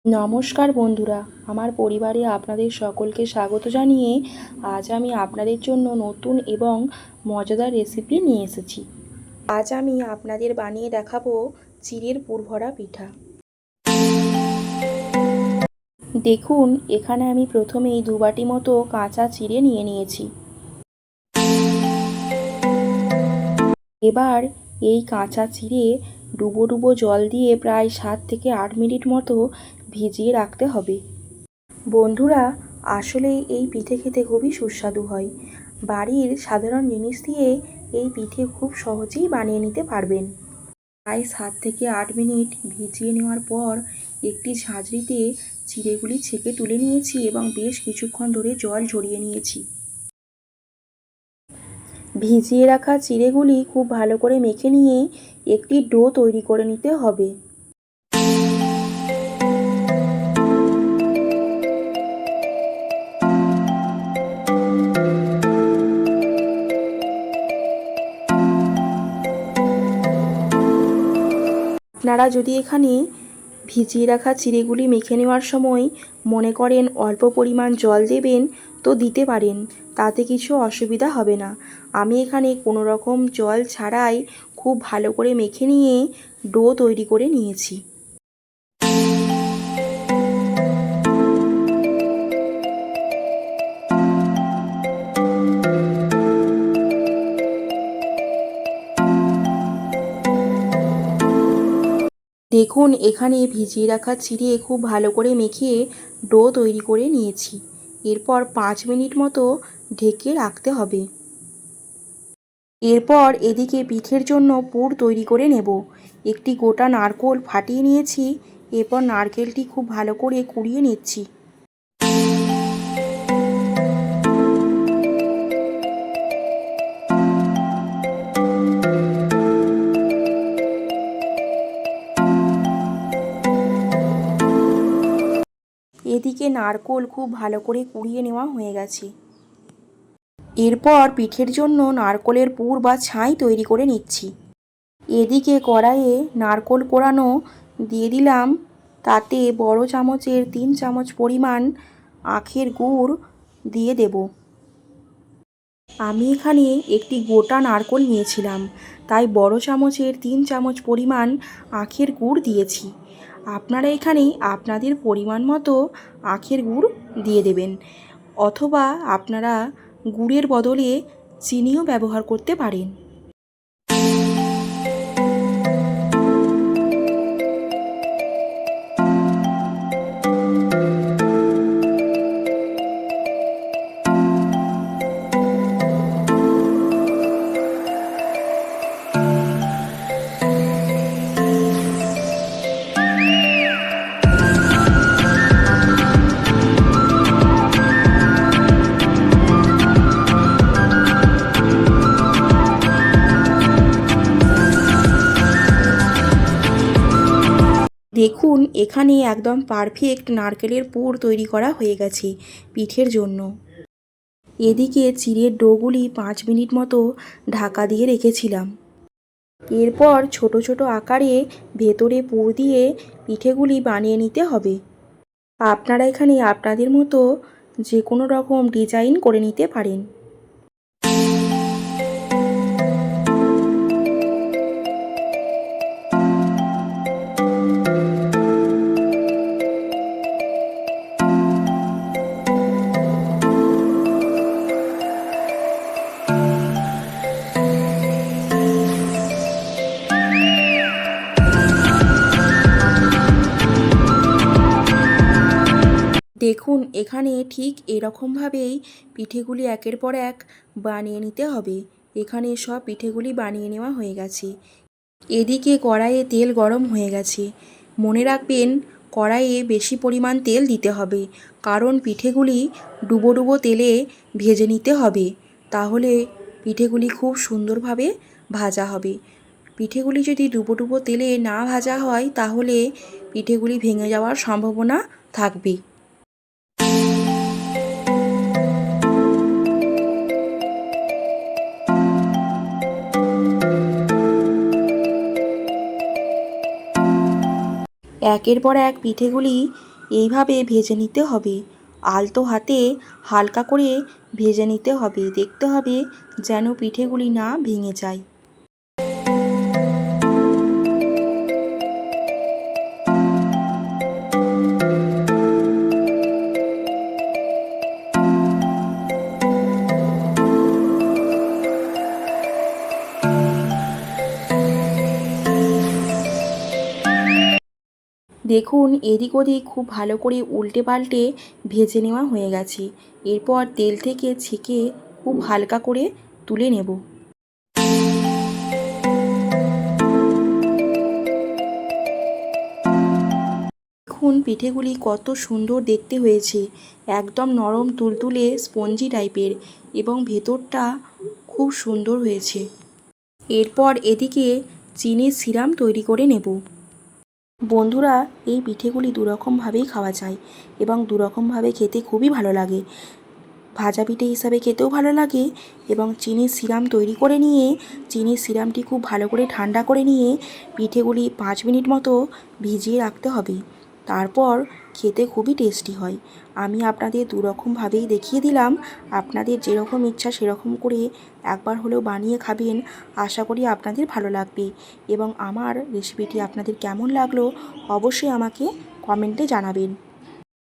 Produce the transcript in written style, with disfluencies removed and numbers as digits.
নমস্কার বন্ধুরা, আমার পরিবারে আপনাদের সকলকে স্বাগত জানিয়ে আজ আমি আপনাদের জন্য নতুন এবং মজাদার রেসিপি নিয়ে এসেছি। আজ আমি আপনাদের বানিয়ে দেখাবো চিড়ের পুরভরা পিঠা। দেখুন, এখানে আমি প্রথমেই 2 বাটি মতো কাঁচা চিড়ে নিয়ে নিয়েছি। এবার এই কাঁচা চিড়ে ডুবো ডুবো জল দিয়ে প্রায় 7 থেকে 8 মিনিট মতো ভিজিয়ে রাখতে হবে। বন্ধুরা, আসলে এই পিঠে খেতে খুবই সুস্বাদু হয়। বাড়ির সাধারণ জিনিস দিয়ে এই পিঠে খুব সহজেই বানিয়ে নিতে পারবেন। প্রায় 7 থেকে 8 মিনিট ভিজিয়ে নেওয়ার পর একটি ঝাঁঝরিতে চিড়েগুলি ছেঁকে তুলে নিয়েছি এবং বেশ কিছুক্ষণ ধরে জল ঝরিয়ে নিয়েছি। ভিজিয়ে রাখা চিড়েগুলি খুব ভালো করে মেখে নিয়ে একটি ডো তৈরি করে নিতে হবে। আপনারা যদি এখানে ভিজিয়ে রাখা চিড়েগুলি মেখে নেওয়ার সময় মনে করেন অল্প পরিমাণ জল দেবেন তো দিতে পারেন, তাতে কিছু অসুবিধা হবে না। আমি এখানে কোনো রকম জল ছাড়াই খুব ভালো করে মেখে নিয়ে ডো তৈরি করে নিয়েছি। দেখুন, এখানে ভিজিয়ে রাখা চিড়ে খুব ভালো করে মেখে ডো তৈরি করে নিয়েছি। এরপর 5 মিনিট মতো ঢেকে রাখতে হবে। এরপর এদিকে পিঠের জন্য পুর তৈরি করে নেব। একটি গোটা নারকেল ফাটিয়ে নিয়েছি। এরপর নারকেলটি খুব ভালো করে কুড়িয়ে নিচ্ছি। এদিকে নারকেল খুব ভালো করে কুড়িয়ে নেওয়া হয়ে গেছে। এরপর পিঠের জন্য নারকেলের পুর বা ছাই তৈরি করে নিচ্ছি। এদিকে কড়াইয়ে নারকেল কোড়ানো দিয়ে দিলাম, তাতে বড় চামচের 3 চামচ পরিমাণ আখের গুড় দিয়ে দেব। আমি এখানে একটি গোটা নারকেল নিয়েছিলাম, তাই বড় চামচের 3 চামচ পরিমাণ আখের গুড় দিয়েছি। আপনারা এখানে আপনাদের পরিমাণ মতো আখের গুড় দিয়ে দেবেন, অথবা আপনারা গুড়ের বদলে চিনিও ব্যবহার করতে পারেন। দেখুন, এখানে একদম পারফেক্ট নারকেলের পুর তৈরি করা হয়ে গেছে পিঠের জন্য। এদিকে চিড়ের ডোগুলি 5 মিনিট মতো ঢাকা দিয়ে রেখেছিলাম। এরপর ছোট ছোট আকারে ভেতরে পুর দিয়ে পিঠেগুলি বানিয়ে নিতে হবে। আপনারা এখানে আপনাদের মতো যে কোনো রকম ডিজাইন করে নিতে পারেন। দেখুন, এখানে ঠিক এরকমভাবেই পিঠেগুলি একের পর এক বানিয়ে নিতে হবে। এখানে সব পিঠেগুলি বানিয়ে নেওয়া হয়ে গেছে। এদিকে কড়াইয়ে তেল গরম হয়ে গেছে। মনে রাখবেন, কড়াইয়ে বেশি পরিমাণ তেল দিতে হবে, কারণ পিঠেগুলি ডুবো ডুবো তেলে ভেজে নিতে হবে। তাহলে পিঠেগুলি খুব সুন্দরভাবে ভাজা হবে। পিঠেগুলি যদি ডুবো ডুবো তেলে না ভাজা হয়, তাহলে পিঠেগুলি ভেঙে যাওয়ার সম্ভাবনা থাকবে। একের পর এক পিঠেগুলি এইভাবে ভেজে নিতে হবে। আলতো হাতে হালকা করে ভেজে নিতে হবে। দেখতে হবে যেন পিঠেগুলি না ভেঙে যায়। দেখুন এদিক ওদিক খুব ভালো করে উল্টে পাল্টে ভেজে নেওয়া হয়ে গেছে। এরপর তেল থেকে ছেঁকে খুব হালকা করে তুলে নেব। দেখুন পিঠেগুলি কত সুন্দর দেখতে হয়েছে, একদম নরম তুলতুলে স্পঞ্জি টাইপের এবং ভেতরটা খুব সুন্দর হয়েছে। এরপর এদিকে চিনির সিরাম তৈরি করে নেব। বন্ধুরা, এই পিঠেগুলি দুরকমভাবেই খাওয়া যায় এবং দুরকমভাবে খেতে খুবই ভালো লাগে। ভাজা পিঠে হিসাবে খেতেও ভালো লাগে এবং চিনির সিরাম তৈরি করে নিয়ে চিনির সিরামটি খুব ভালো করে ঠান্ডা করে নিয়ে পিঠেগুলি 5 মিনিট মতো ভিজিয়ে রাখতে হবে। তারপর খেতে খুবই টেস্টি হয়। আমি আপনাদের দুরকমভাবেই দেখিয়ে দিলাম। আপনাদের যেরকম ইচ্ছা সেরকম করে একবার হলেও বানিয়ে খাবেন। আশা করি আপনাদের ভালো লাগবে এবং আমার রেসিপিটি আপনাদের কেমন লাগলো অবশ্যই আমাকে কমেন্টে জানাবেন।